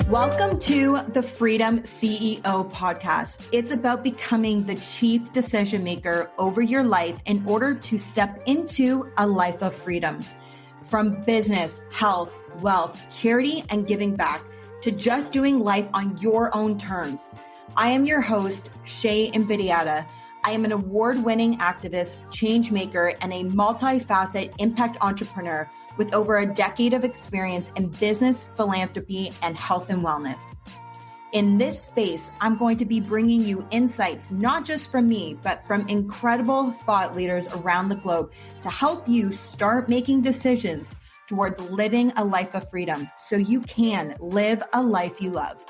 Welcome to the Freedom CEO podcast. It's about becoming the chief decision maker over your life in order to step into a life of freedom. From business, health, wealth, charity, and giving back to just doing life on your own terms. I am your host, Shay Invidiata. I am an award-winning activist, change maker, and a multi-facet impact entrepreneur with over a decade of experience in business, philanthropy, and health and wellness. In this space, I'm going to be bringing you insights, not just from me, but from incredible thought leaders around the globe to help you start making decisions towards living a life of freedom so you can live a life you love.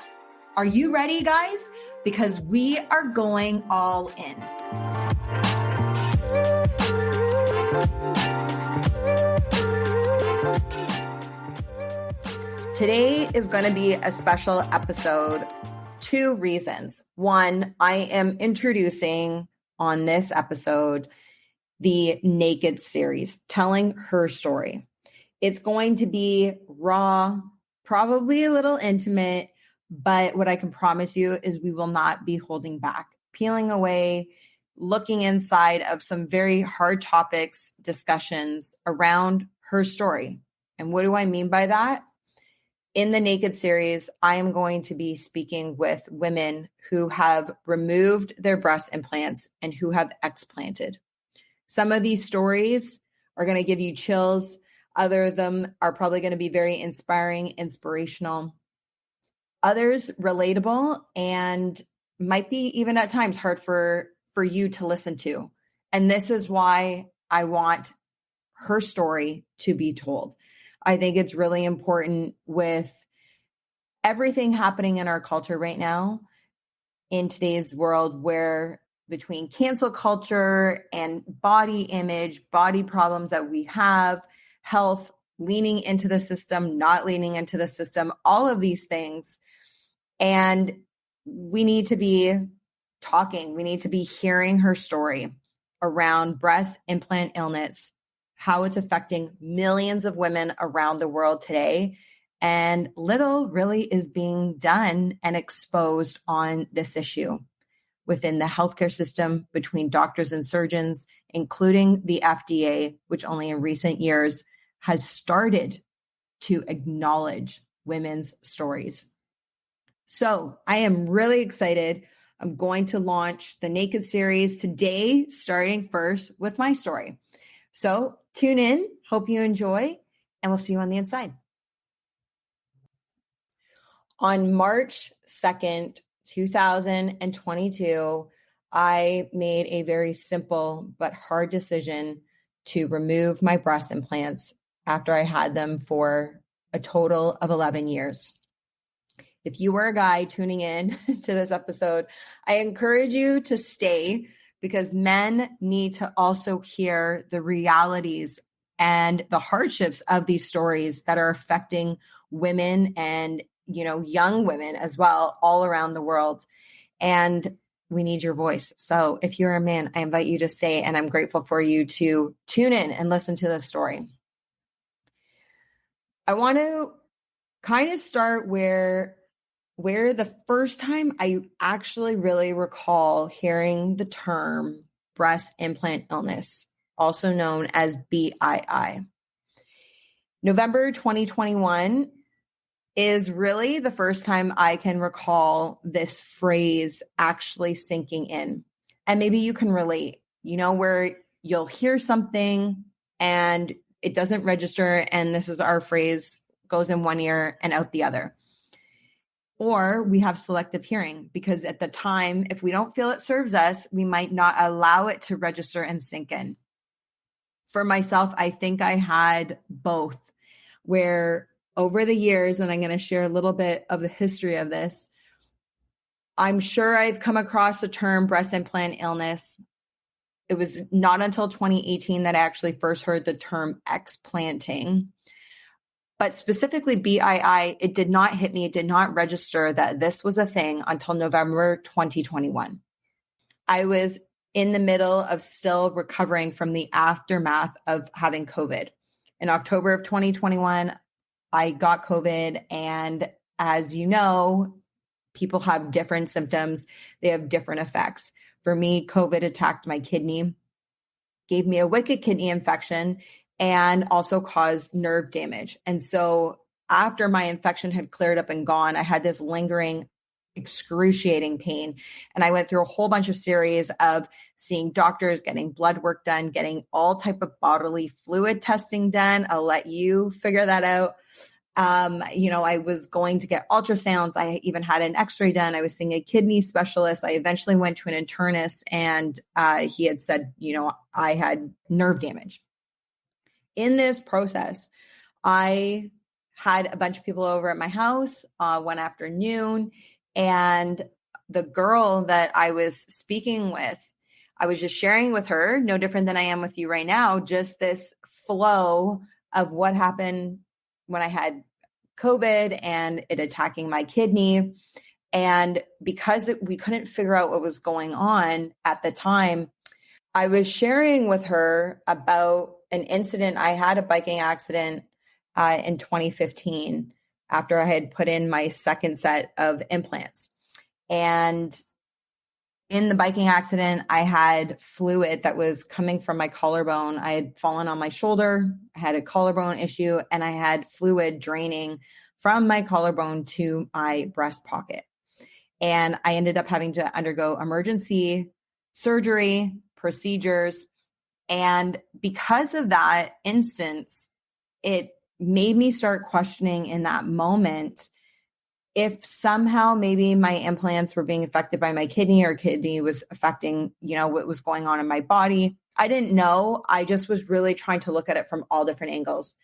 Are you ready, guys? Because we are going all in. Today is going to be a special episode. 2 reasons. 1, I am introducing on this episode the Naked series, telling her story. It's going to be raw, probably a little intimate, but what I can promise you is we will not be holding back, peeling away, looking inside of some very hard topics, discussions around her story. And what do I mean by that? In the Naked series, I am going to be speaking with women who have removed their breast implants and who have explanted. Some of these stories are going to give you chills. Other of them are probably going to be very inspiring, inspirational. Others relatable and might be even at times hard for you to listen to. And this is why I want her story to be told. I think it's really important with everything happening in our culture right now, in today's world, where between cancel culture and body image, body problems that we have, health, leaning into the system, not leaning into the system, all of these things. And we need to be talking. We need to be hearing her story around breast implant illness, how it's affecting millions of women around the world today. And little really is being done and exposed on this issue within the healthcare system, between doctors and surgeons, including the FDA, which only in recent years has started to acknowledge women's stories. So I am really excited. I'm going to launch the Naked series today, starting first with my story. So tune in, hope you enjoy, and we'll see you on the inside. On March 2nd, 2022, I made a very simple but hard decision to remove my breast implants after I had them for a total of 11 years. If you were a guy tuning in to this episode, I encourage you to stay because men need to also hear the realities and the hardships of these stories that are affecting women and, young women as well, all around the world. And we need your voice. So if you're a man, I invite you to stay, and I'm grateful for you to tune in and listen to this story. I want to kind of start where the first time I actually really recall hearing the term breast implant illness, also known as BII. November 2021 is really the first time I can recall this phrase actually sinking in. And maybe you can relate, where you'll hear something and it doesn't register, and this is our phrase, goes in one ear and out the other. Or we have selective hearing because at the time, if we don't feel it serves us, we might not allow it to register and sink in. For myself, I think I had both, where over the years, and I'm going to share a little bit of the history of this, I'm sure I've come across the term breast implant illness. It was not until 2018 that I actually first heard the term explanting. But specifically BII, it did not hit me. It did not register that this was a thing until November 2021. I was in the middle of still recovering from the aftermath of having COVID. In October of 2021, I got COVID, and as you know, people have different symptoms. They have different effects. For me, COVID attacked my kidney, gave me a wicked kidney infection, and also caused nerve damage. And so after my infection had cleared up and gone, I had this lingering, excruciating pain. And I went through a whole bunch of series of seeing doctors, getting blood work done, getting all type of bodily fluid testing done. I'll let you figure that out. I was going to get ultrasounds. I even had an x-ray done. I was seeing a kidney specialist. I eventually went to an internist, and he had said, I had nerve damage. In this process, I had a bunch of people over at my house one afternoon, and the girl that I was speaking with, I was just sharing with her, no different than I am with you right now, just this flow of what happened when I had COVID and it attacking my kidney. And because we couldn't figure out what was going on at the time, I was sharing with her about an incident. I had a biking accident in 2015 after I had put in my second set of implants. And in the biking accident, I had fluid that was coming from my collarbone. I had fallen on my shoulder, I had a collarbone issue, and I had fluid draining from my collarbone to my breast pocket. And I ended up having to undergo emergency surgery, procedures. And because of that instance, it made me start questioning in that moment if somehow maybe my implants were being affected by my kidney, or kidney was affecting, what was going on in my body. I didn't know. I just was really trying to look at it from all different angles.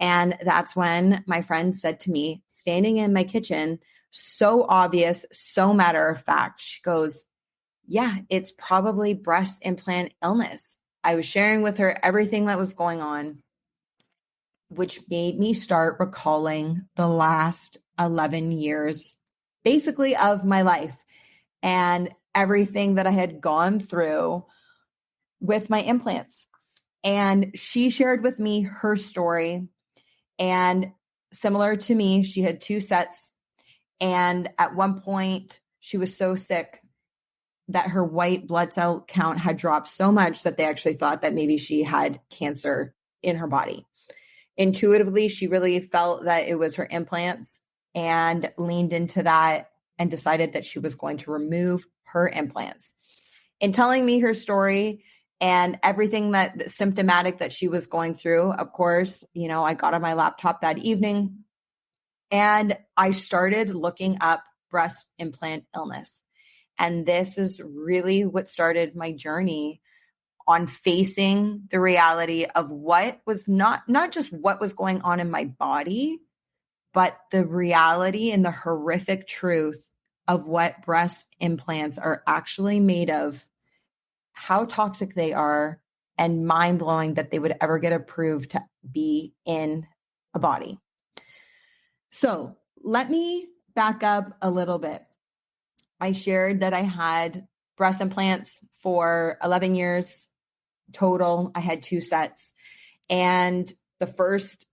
And that's when my friend said to me, standing in my kitchen, so obvious, so matter of fact, she goes, yeah, it's probably breast implant illness. I was sharing with her everything that was going on, which made me start recalling the last 11 years, basically, of my life and everything that I had gone through with my implants. And she shared with me her story. And similar to me, she had 2 sets. And at one point, she was so sick that her white blood cell count had dropped so much that they actually thought that maybe she had cancer in her body. Intuitively, she really felt that it was her implants and leaned into that and decided that she was going to remove her implants. In telling me her story and everything that symptomatic that she was going through, of course, I got on my laptop that evening and I started looking up breast implant illness. And this is really what started my journey on facing the reality of what was not just what was going on in my body, but the reality and the horrific truth of what breast implants are actually made of, how toxic they are, and mind-blowing that they would ever get approved to be in a body. So let me back up a little bit. I shared that I had breast implants for 11 years total. I had 2 sets. And the first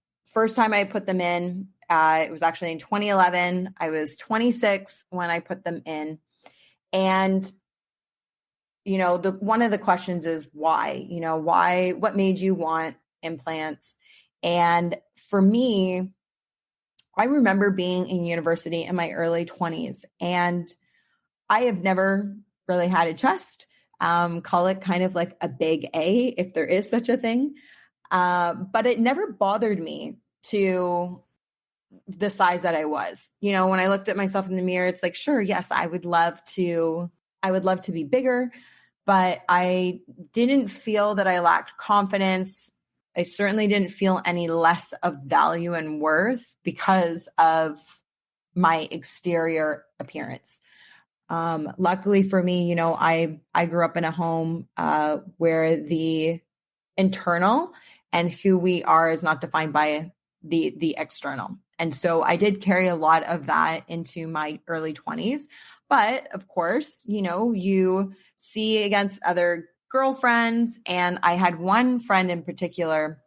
time I put them in, it was actually in 2011. I was 26 when I put them in. And, one of the questions is why? What made you want implants? And for me, I remember being in university in my early 20s, and I have never really had a chest. Call it kind of like a big A, if there is such a thing. But it never bothered me to the size that I was. When I looked at myself in the mirror, it's like, sure, yes, I would love to be bigger, but I didn't feel that I lacked confidence. I certainly didn't feel any less of value and worth because of my exterior appearance. Luckily for me, I grew up in a home where the internal and who we are is not defined by the external. And so I did carry a lot of that into my early 20s. But of course, you see against other girlfriends. And I had one friend in particular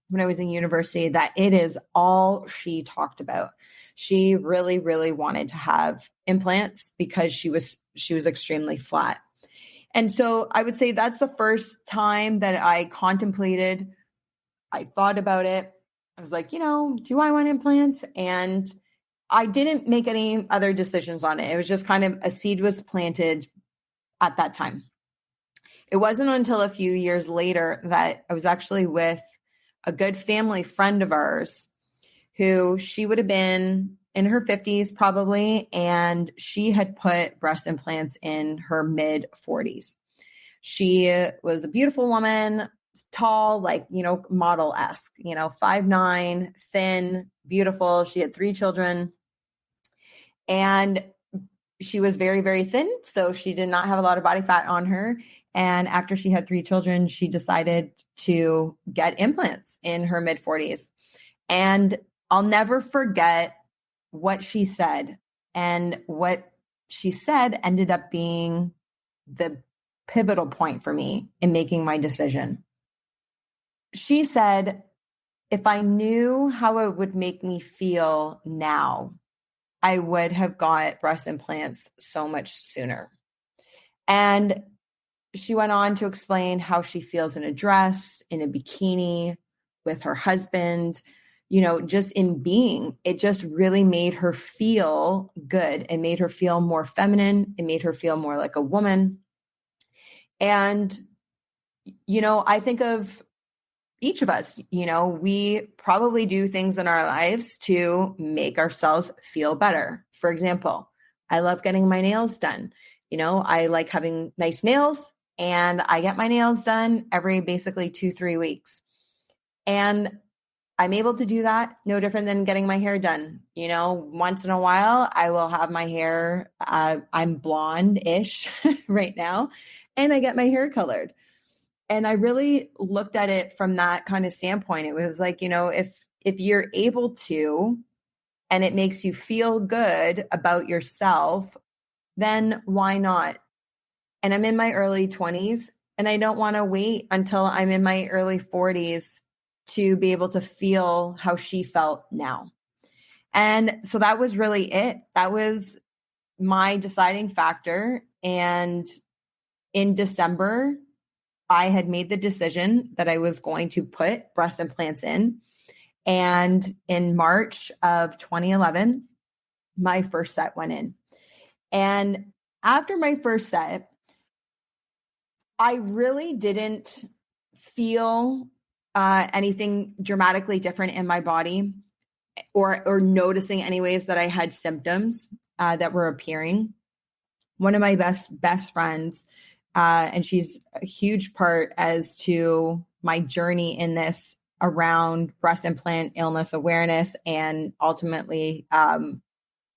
when I was in university that it is all she talked about. She really, really wanted to have implants because she was extremely flat. And so I would say that's the first time that I contemplated, I thought about it. I was like, do I want implants? And I didn't make any other decisions on it. It was just kind of a seed was planted at that time. It wasn't until a few years later that I was actually with a good family friend of ours who she would have been in her 50s probably, and she had put breast implants in her mid 40s. She was a beautiful woman, tall, model-esque, 5'9", thin, beautiful. She had 3 children, and she was very, very thin. So she did not have a lot of body fat on her. And after she had 3 children, she decided to get implants in her mid 40s. And I'll never forget what she said. And what she said ended up being the pivotal point for me in making my decision. She said, if I knew how it would make me feel now, I would have got breast implants so much sooner. And she went on to explain how she feels in a dress, in a bikini, with her husband, just in being. It just really made her feel good. It made her feel more feminine. It made her feel more like a woman. And, I think of each of us, we probably do things in our lives to make ourselves feel better. For example, I love getting my nails done. I like having nice nails, and I get my nails done every basically 2-3 weeks. And I'm able to do that no different than getting my hair done. Once in a while, I will have my hair, I'm blonde-ish right now, and I get my hair colored. And I really looked at it from that kind of standpoint. It was like, if you're able to, and it makes you feel good about yourself, then why not? And I'm in my early 20s, and I don't want to wait until I'm in my early 40s to be able to feel how she felt now. And so that was really it. That was my deciding factor. And in December, I had made the decision that I was going to put breast implants in. And in March of 2011, my first set went in. And after my first set, I really didn't feel anything dramatically different in my body or noticing anyways that I had symptoms that were appearing. One of my best friends, and she's a huge part as to my journey in this around breast implant illness awareness, and ultimately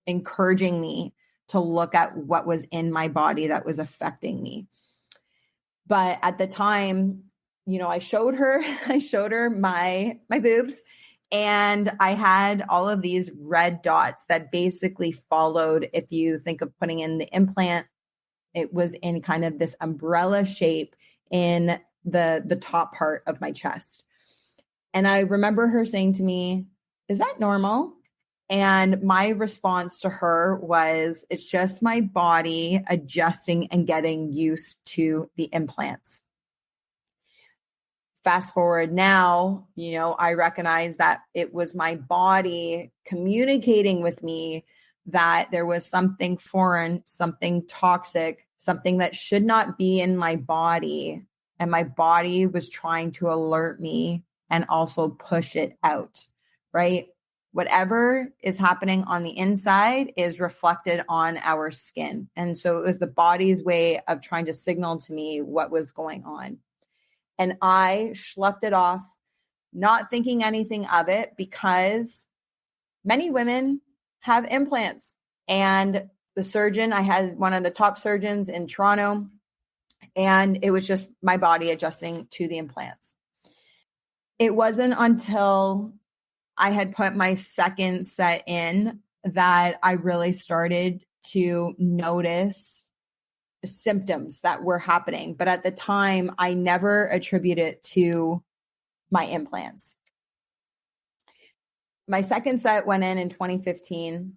encouraging me to look at what was in my body that was affecting me. But at the time, I showed her my boobs, and I had all of these red dots that basically followed. If you think of putting in the implant, it was in kind of this umbrella shape in the top part of my chest. And I remember her saying to me, "Is that normal?" And my response to her was, "It's just my body adjusting and getting used to the implants." Fast forward now, I recognize that it was my body communicating with me that there was something foreign, something toxic, something that should not be in my body. And my body was trying to alert me and also push it out, right? Whatever is happening on the inside is reflected on our skin. And so it was the body's way of trying to signal to me what was going on. And I sloughed it off, not thinking anything of it, because many women have implants. And the surgeon, I had one of the top surgeons in Toronto, and it was just my body adjusting to the implants. It wasn't until I had put my second set in that I really started to notice symptoms that were happening. But at the time, I never attributed it to my implants. My second set went in 2015.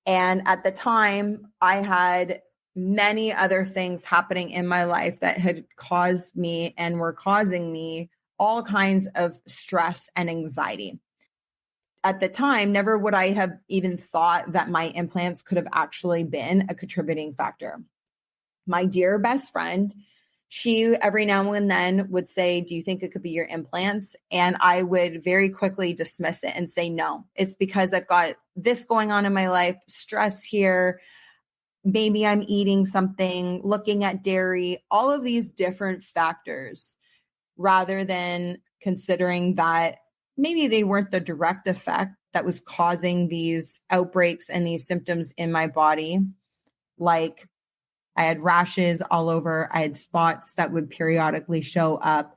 And at the time, I had many other things happening in my life that had caused me and were causing me all kinds of stress and anxiety. At the time, never would I have even thought that my implants could have actually been a contributing factor. My dear best friend, she every now and then would say, do you think it could be your implants? And I would very quickly dismiss it and say, no, it's because I've got this going on in my life, stress here. Maybe I'm eating something, looking at dairy, all of these different factors, rather than considering that maybe they weren't the direct effect that was causing these outbreaks and these symptoms in my body. Like I had rashes all over. I had spots that would periodically show up.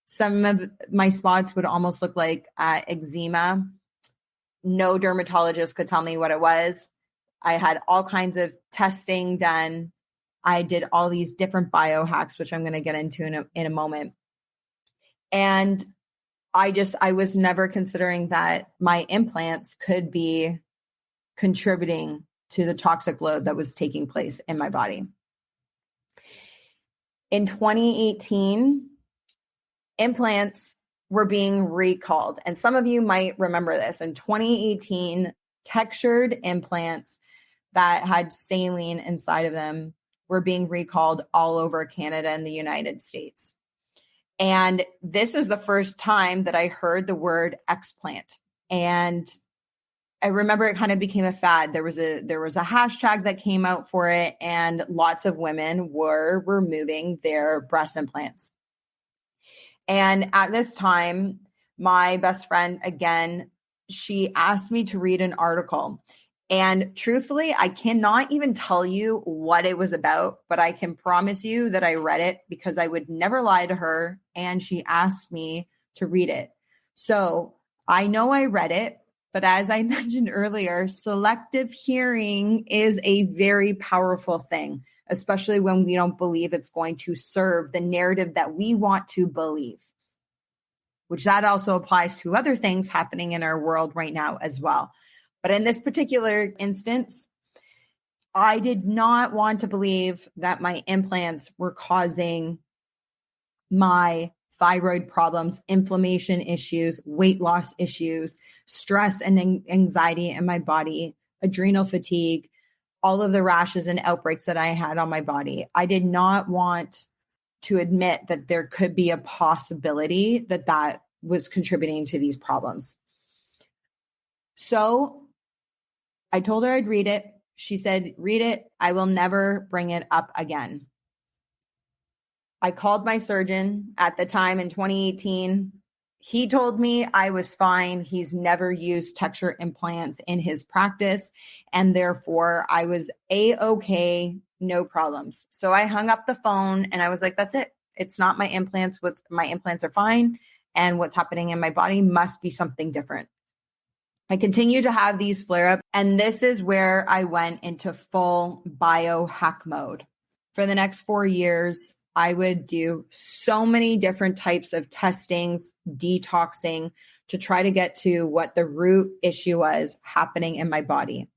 Some of my spots would almost look like eczema. No dermatologist could tell me what it was. I had all kinds of testing done. I did all these different biohacks, which I'm going to get into in a moment. And I was never considering that my implants could be contributing to the toxic load that was taking place in my body. In 2018, implants were being recalled. And some of you might remember this. In 2018, textured implants that had saline inside of them were being recalled all over Canada and the United States. And this is the first time that I heard the word explant. And I remember it kind of became a fad. There was a hashtag that came out for it, and lots of women were removing their breast implants. And at this time, my best friend, again, she asked me to read an article. And truthfully, I cannot even tell you what it was about, but I can promise you that I read it because I would never lie to her. And she asked me to read it. So I know I read it, but as I mentioned earlier, selective hearing is a very powerful thing, especially when we don't believe it's going to serve the narrative that we want to believe, which that also applies to other things happening in our world right now as well. But in this particular instance, I did not want to believe that my implants were causing my thyroid problems, inflammation issues, weight loss issues, stress and anxiety in my body, adrenal fatigue, all of the rashes and outbreaks that I had on my body. I did not want to admit that there could be a possibility that that was contributing to these problems. So I told her I'd read it. She said, read it. I will never bring it up again. I called my surgeon at the time in 2018. He told me I was fine. He's never used texture implants in his practice, and therefore I was A-okay, no problems. So I hung up the phone and I was like, that's it. It's not my implants. My implants are fine, and what's happening in my body must be something different. I continue to have these flare-ups, and this is where I went into full biohack mode. For the next 4 years, I would do so many different types of testings, detoxing, to try to get to what the root issue was happening in my body.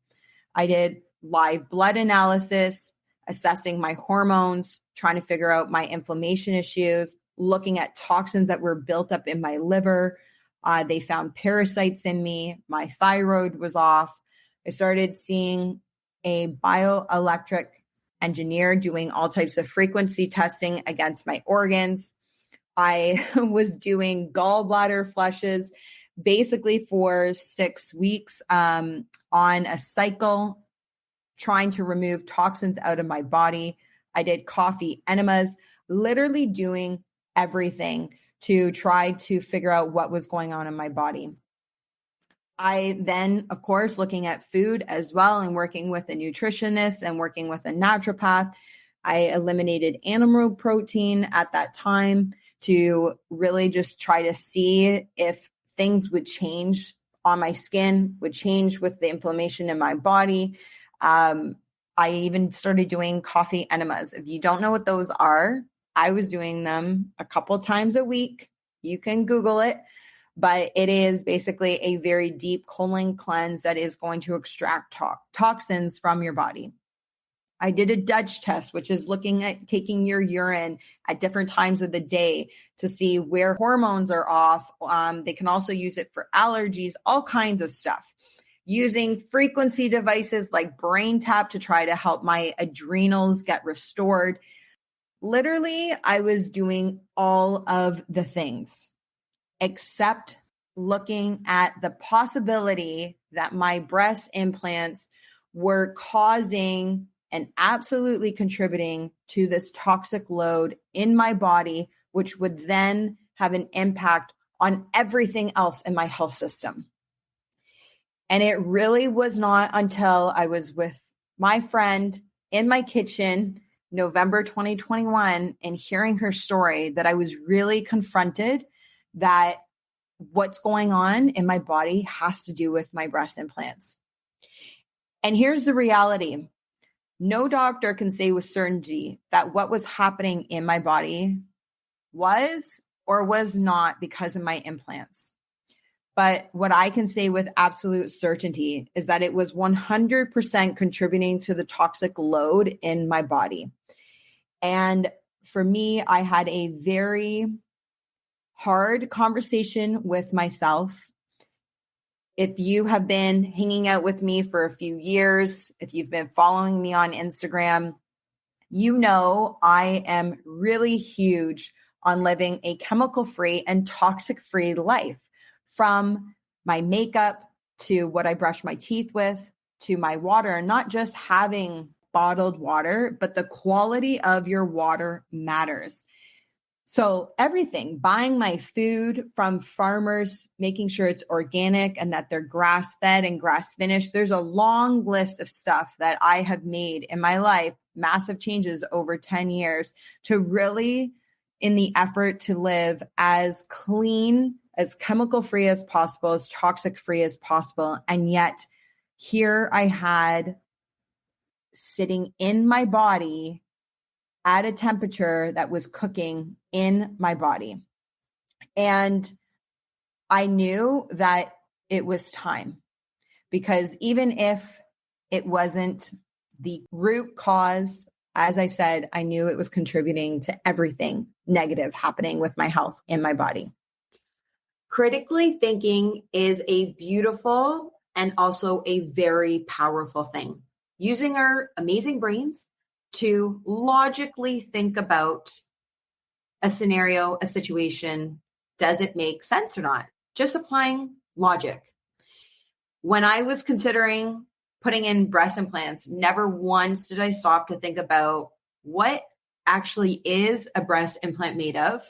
I did live blood analysis, assessing my hormones, trying to figure out my inflammation issues, looking at toxins that were built up in my liver. They found parasites in me. My thyroid was off. I started seeing a bioelectric engineer doing all types of frequency testing against my organs. I was doing gallbladder flushes basically for 6 weeks on a cycle, trying to remove toxins out of my body. I did coffee enemas, literally doing everything to try to figure out what was going on in my body. I then, of course, looking at food as well and working with a nutritionist and working with a naturopath, I eliminated animal protein at that time to really just try to see if things would change on my skin, would change with the inflammation in my body. I even started doing coffee enemas. If you don't know what those are, I was doing them a couple times a week. You can Google it. but it is basically a very deep colon cleanse that is going to extract toxins from your body. I did a Dutch test, which is looking at taking your urine at different times of the day to see where hormones are off. They can also use it for allergies, all kinds of stuff. Using frequency devices like Brain Tap to try to help my adrenals get restored. Literally, I was doing all of the things except looking at the possibility that my breast implants were causing and absolutely contributing to this toxic load in my body, which would then have an impact on everything else in my health system. And it really was not until I was with my friend in my kitchen, November 2021, and hearing her story that I was really confronted that what's going on in my body has to do with my breast implants. And here's the reality. No doctor can say with certainty that what was happening in my body was or was not because of my implants. But what I can say with absolute certainty is that it was 100% contributing to the toxic load in my body. And for me, I had a very hard conversation with myself. If you have been hanging out with me for a few years, if you've been following me on Instagram, you know I am really huge on living a chemical-free and toxic-free life, from my makeup to what I brush my teeth with to my water. Not just having bottled water, but the quality of your water matters. So everything, buying my food from farmers, making sure it's organic and that they're grass-fed and grass-finished. There's a long list of stuff that I have made in my life, massive changes over 10 years to really, in the effort to live as clean, as chemical-free as possible, as toxic-free as possible. And yet here I had sitting in my body at a temperature that was cooking in my body. And I knew that it was time, because even if it wasn't the root cause, as I said, I knew it was contributing to everything negative happening with my health in my body. Critically thinking is a beautiful and also a very powerful thing. Using our amazing brains to logically think about a scenario, a situation. Does it make sense or not? Just applying logic. When I was considering putting in breast implants, never once did I stop to think about what actually is a breast implant made of,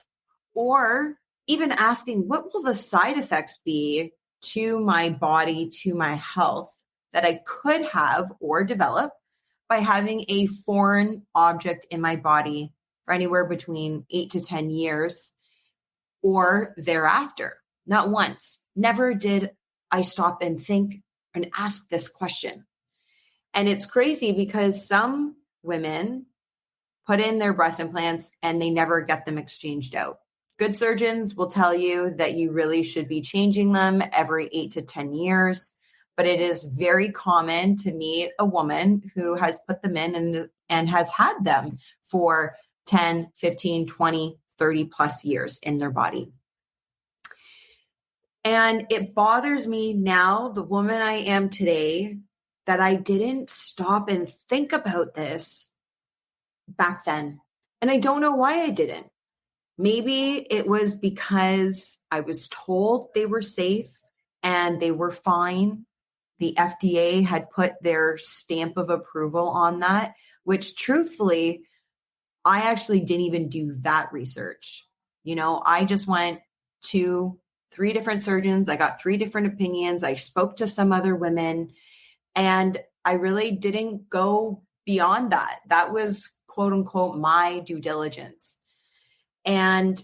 or even asking what will the side effects be to my body, to my health that I could have or develop by having a foreign object in my body for anywhere between 8 to 10 years or thereafter. Not once, never did I stop and think and ask this question. And it's crazy because some women put in their breast implants and they never get them exchanged out. Good surgeons will tell you that you really should be changing them every 8 to 10 years. But it is very common to meet a woman who has put them in and has had them for 10, 15, 20, 30 plus years in their body. And it bothers me now, the woman I am today, that I didn't stop and think about this back then. And I don't know why I didn't. Maybe it was because I was told they were safe and they were fine. The FDA had put their stamp of approval on that, which truthfully, I actually didn't even do that research. I just went to 3 different surgeons. I got 3 different opinions. I spoke to some other women, and I really didn't go beyond that. That was quote unquote my due diligence. And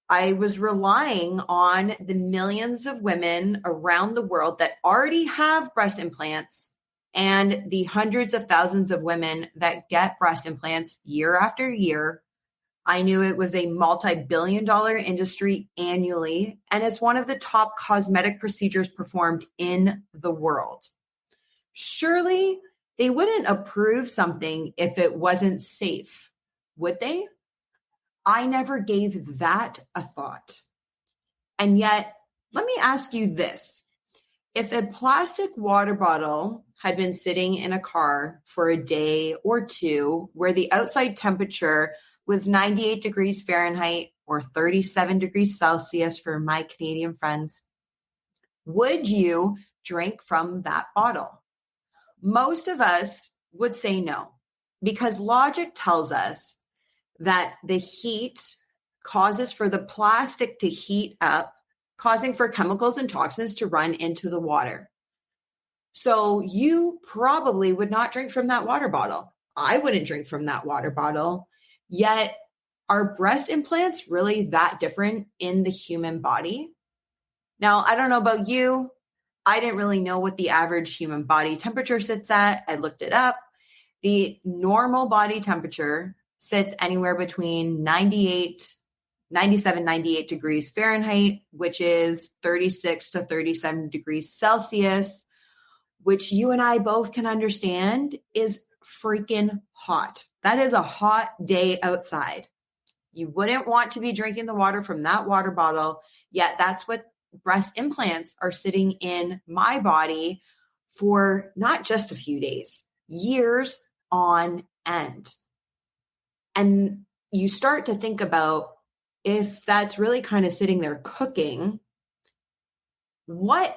I was relying on the millions of women around the world that already have breast implants and the hundreds of thousands of women that get breast implants year after year I knew it was a multi-billion-dollar industry annually, and it's one of the top cosmetic procedures performed in the world. Surely they wouldn't approve something if it wasn't safe, would they? I never gave that a thought. And yet, let me ask you this. If a plastic water bottle had been sitting in a car for a day or two where the outside temperature was 98 degrees Fahrenheit or 37 degrees Celsius for my Canadian friends, would you drink from that bottle? Most of us would say no, because logic tells us that the heat causes for the plastic to heat up, causing for chemicals and toxins to run into the water. So you probably would not drink from that water bottle. I wouldn't drink from that water bottle. Yet, are breast implants really that different in the human body? Now, I don't know about you. I didn't really know what the average human body temperature sits at. I looked it up. The normal body temperature sits anywhere between 97, 98 degrees Fahrenheit, which is 36 to 37 degrees Celsius, which you and I both can understand is freaking hot. That is a hot day outside. You wouldn't want to be drinking the water from that water bottle, yet that's what breast implants are sitting in my body for not just a few days, years on end. And you start to think about, if that's really kind of sitting there cooking, what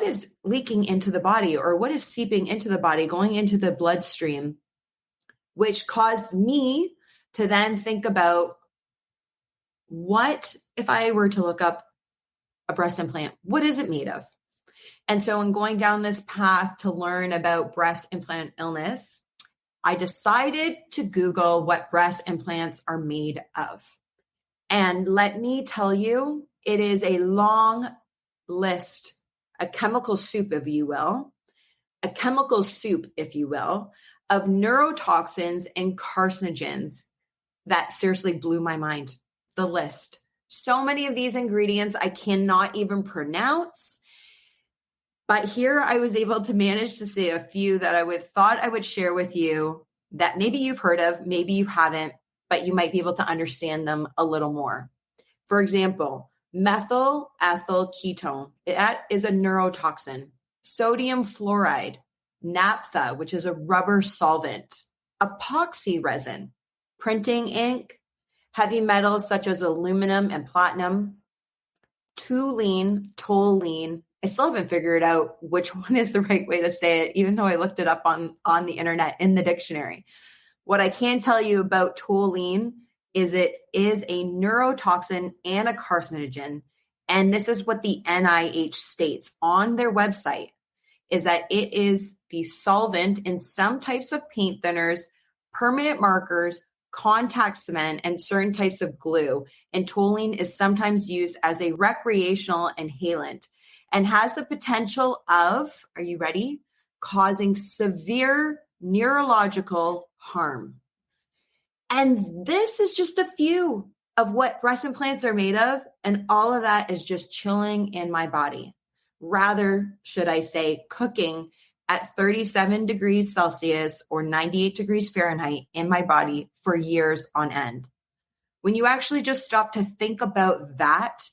is leaking into the body, or what is seeping into the body, going into the bloodstream, which caused me to then think about, what if I were to look up a breast implant? What is it made of? And so in going down this path to learn about breast implant illness, I decided to Google what breast implants are made of. And let me tell you, it is a long list, a chemical soup, if you will, of neurotoxins and carcinogens that seriously blew my mind. The list. So many of these ingredients I cannot even pronounce. But here I was able to manage to say a few that I thought I would share with you that maybe you've heard of, maybe you haven't, but you might be able to understand them a little more. For example, methyl ethyl ketone. That is a neurotoxin. Sodium fluoride, naphtha, which is a rubber solvent, epoxy resin, printing ink, heavy metals such as aluminum and platinum, toluene. I still haven't figured out which one is the right way to say it, even though I looked it up on the internet in the dictionary. What I can tell you about toluene is it is a neurotoxin and a carcinogen. And this is what the NIH states on their website, is that it is the solvent in some types of paint thinners, permanent markers, contact cement, and certain types of glue. And toluene is sometimes used as a recreational inhalant and has the potential of, are you ready? Causing severe neurological harm. And this is just a few of what breast implants are made of, and all of that is just chilling in my body. Rather, should I say, cooking at 37 degrees Celsius or 98 degrees Fahrenheit in my body for years on end. When you actually just stop to think about that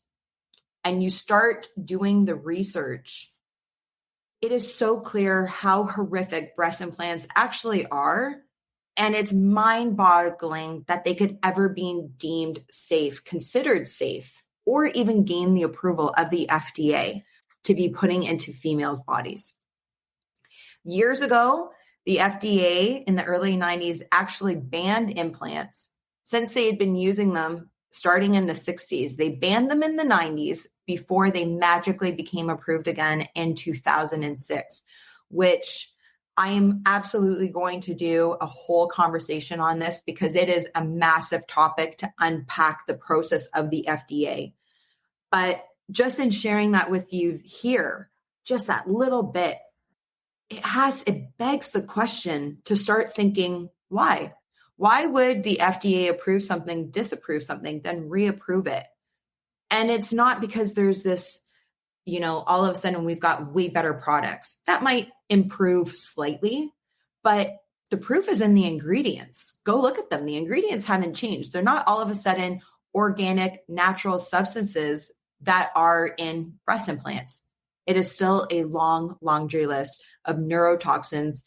and you start doing the research, it is so clear how horrific breast implants actually are. And it's mind-boggling that they could ever be deemed safe, considered safe, or even gain the approval of the FDA to be putting into females' bodies. Years ago, the FDA in the early 90s actually banned implants since they had been using them starting in the 60s. They banned them in the 90s before they magically became approved again in 2006, which I am absolutely going to do a whole conversation on this because it is a massive topic to unpack the process of the FDA. But just in sharing that with you here, just that little bit, it begs the question to start thinking, why? Why would the FDA approve something, disapprove something, then reapprove it? And it's not because there's this, all of a sudden we've got way better products. That might improve slightly, but the proof is in the ingredients. Go look at them. The ingredients haven't changed. They're not all of a sudden organic, natural substances that are in breast implants. It is still a long laundry list of neurotoxins,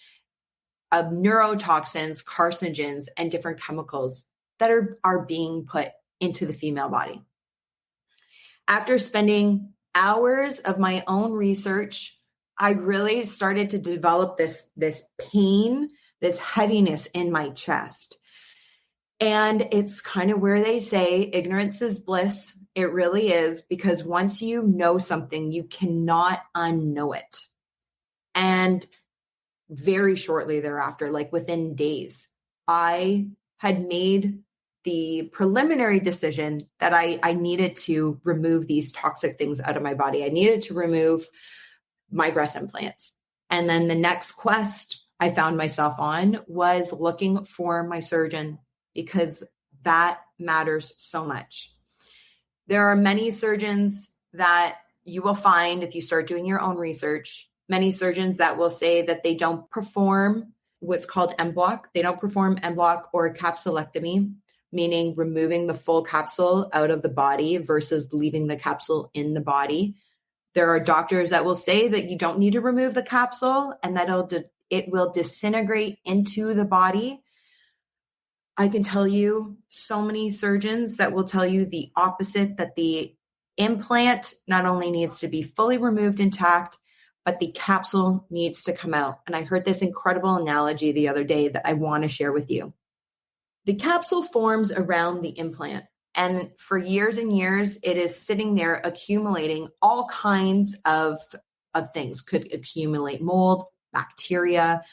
carcinogens, and different chemicals that are being put into the female body. After spending hours of my own research, I really started to develop this pain, this heaviness in my chest. And it's kind of where they say ignorance is bliss. It really is, because once you know something, you cannot unknow it. And very shortly thereafter, like within days, I had made the preliminary decision that I needed to remove these toxic things out of my body. I needed to remove my breast implants. And then the next quest I found myself on was looking for my surgeon, because that matters so much. There are many surgeons that you will find if you start doing your own research, many surgeons that will say that they don't perform what's called en bloc. They don't perform en bloc or capsulectomy, meaning removing the full capsule out of the body versus leaving the capsule in the body. There are doctors that will say that you don't need to remove the capsule and that it will disintegrate into the body. I can tell you so many surgeons that will tell you the opposite, that the implant not only needs to be fully removed intact, but the capsule needs to come out. And I heard this incredible analogy the other day that I want to share with you. The capsule forms around the implant. And for years and years, it is sitting there accumulating all kinds of things. Could accumulate mold, bacteria,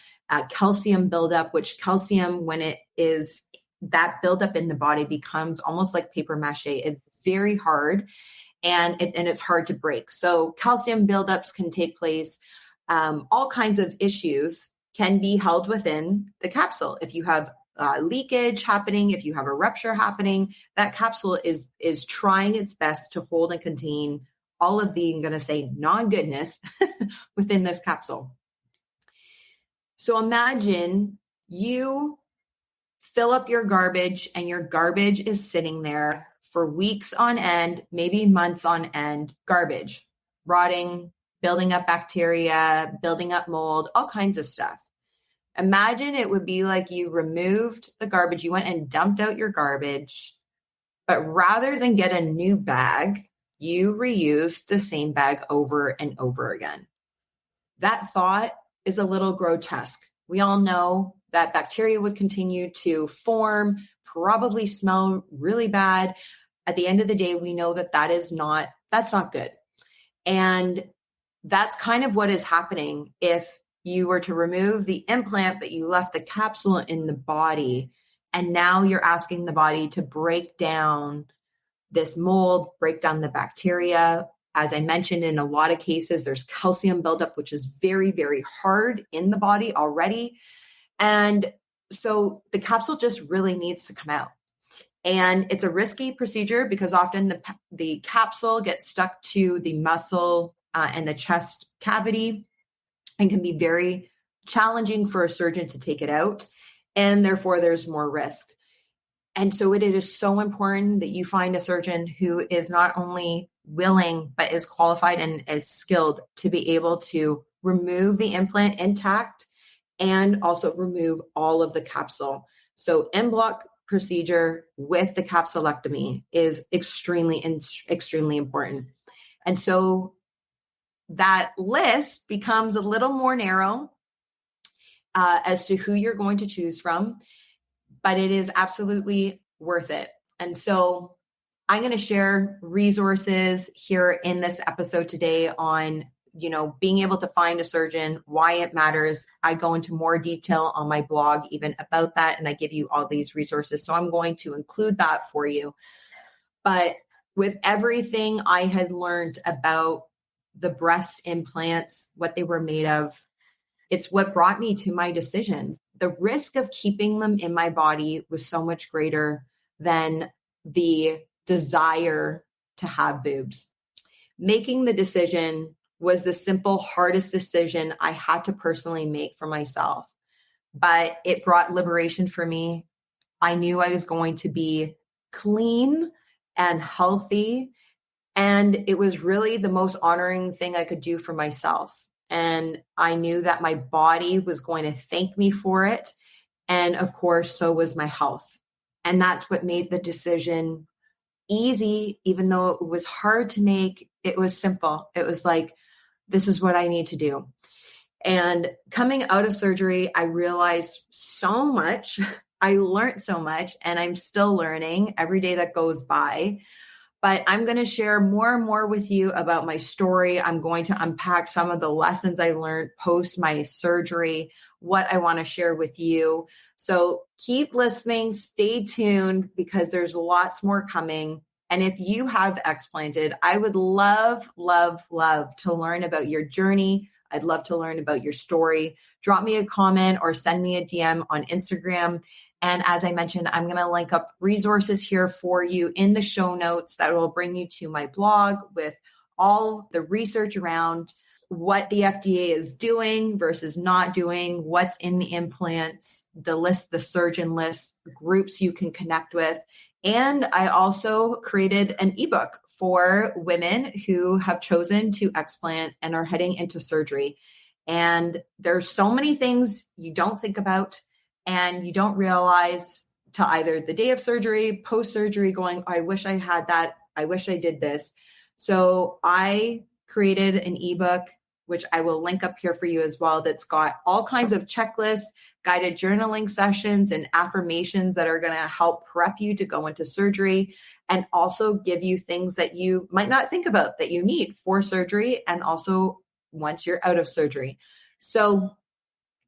calcium buildup, which calcium, when it is that buildup in the body, becomes almost like paper mache. It's very hard and it's hard to break. So calcium buildups can take place. All kinds of issues can be held within the capsule. If you have leakage happening, if you have a rupture happening, that capsule is trying its best to hold and contain all of the, I'm going to say, non-goodness within this capsule. So imagine you fill up your garbage and your garbage is sitting there for weeks on end, maybe months on end, garbage, rotting, building up bacteria, building up mold, all kinds of stuff. Imagine it would be like you removed the garbage, you went and dumped out your garbage, but rather than get a new bag, you reused the same bag over and over again. That thought is a little grotesque. We all know that bacteria would continue to form, probably smell really bad. At the end of the day, we know that that's not good. And that's kind of what is happening if you were to remove the implant, but you left the capsule in the body. And now you're asking the body to break down this mold, break down the bacteria. As I mentioned, in a lot of cases, there's calcium buildup, which is very, very hard in the body already. And so the capsule just really needs to come out. And it's a risky procedure because often the capsule gets stuck to the muscle and the chest cavity and can be very challenging for a surgeon to take it out. And therefore, there's more risk. And so it is so important that you find a surgeon who is not only willing, but is qualified and is skilled to be able to remove the implant intact and also remove all of the capsule. So en bloc procedure with the capsulectomy is extremely important. And so that list becomes a little more narrow as to who you're going to choose from, but it is absolutely worth it. And so I'm going to share resources here in this episode today on, being able to find a surgeon, why it matters. I go into more detail on my blog even about that, and I give you all these resources. So I'm going to include that for you. But with everything I had learned about the breast implants, what they were made of, it's what brought me to my decision. the risk of keeping them in my body was so much greater than the desire to have boobs. Making the decision was the simple, hardest decision I had to personally make for myself. But it brought liberation for me. I knew I was going to be clean and healthy. And it was really the most honoring thing I could do for myself. And I knew that my body was going to thank me for it. And of course, so was my health. And that's what made the decision easy, even though it was hard to make. It was simple. It was like, this is what I need to do. And coming out of surgery, I realized so much. I learned so much, and I'm still learning every day that goes by. But I'm going to share more and more with you about my story. I'm going to unpack some of the lessons I learned post my surgery, what I want to share with you. So keep listening, stay tuned, because there's lots more coming. And if you have explanted, I would love, love, love to learn about your journey. I'd love to learn about your story. Drop me a comment or send me a DM on Instagram. And as I mentioned, I'm going to link up resources here for you in the show notes that will bring you to my blog with all the research around what the FDA is doing versus not doing, what's in the implants, the list, the surgeon list, groups you can connect with. And I also created an ebook for women who have chosen to explant and are heading into surgery. And there's so many things you don't think about and you don't realize to either the day of surgery, post-surgery, going, I wish I had that. I wish I did this. So I created an ebook, which I will link up here for you as well, that's got all kinds of checklists, guided journaling sessions, and affirmations that are going to help prep you to go into surgery and also give you things that you might not think about that you need for surgery and also once you're out of surgery. So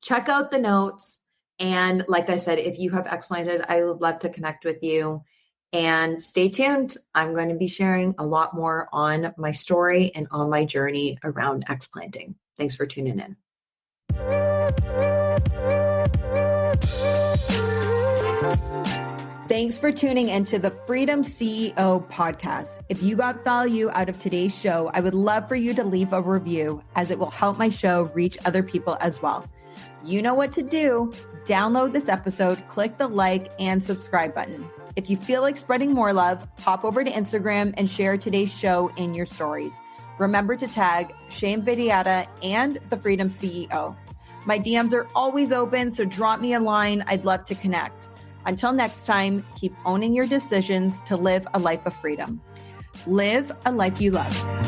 check out the notes. And like I said, if you have explanted, I would love to connect with you. And stay tuned. I'm going to be sharing a lot more on my story and on my journey around explanting. Thanks for tuning in. Thanks for tuning into the Freedom CEO podcast. If you got value out of today's show, I would love for you to leave a review, as it will help my show reach other people as well. You know what to do. Download this episode, click the like and subscribe button. If you feel like spreading more love, pop over to Instagram and share today's show in your stories. Remember to tag Shane Vidiata and the Freedom CEO. My DMs are always open, so drop me a line. I'd love to connect. Until next time, keep owning your decisions to live a life of freedom. Live a life you love.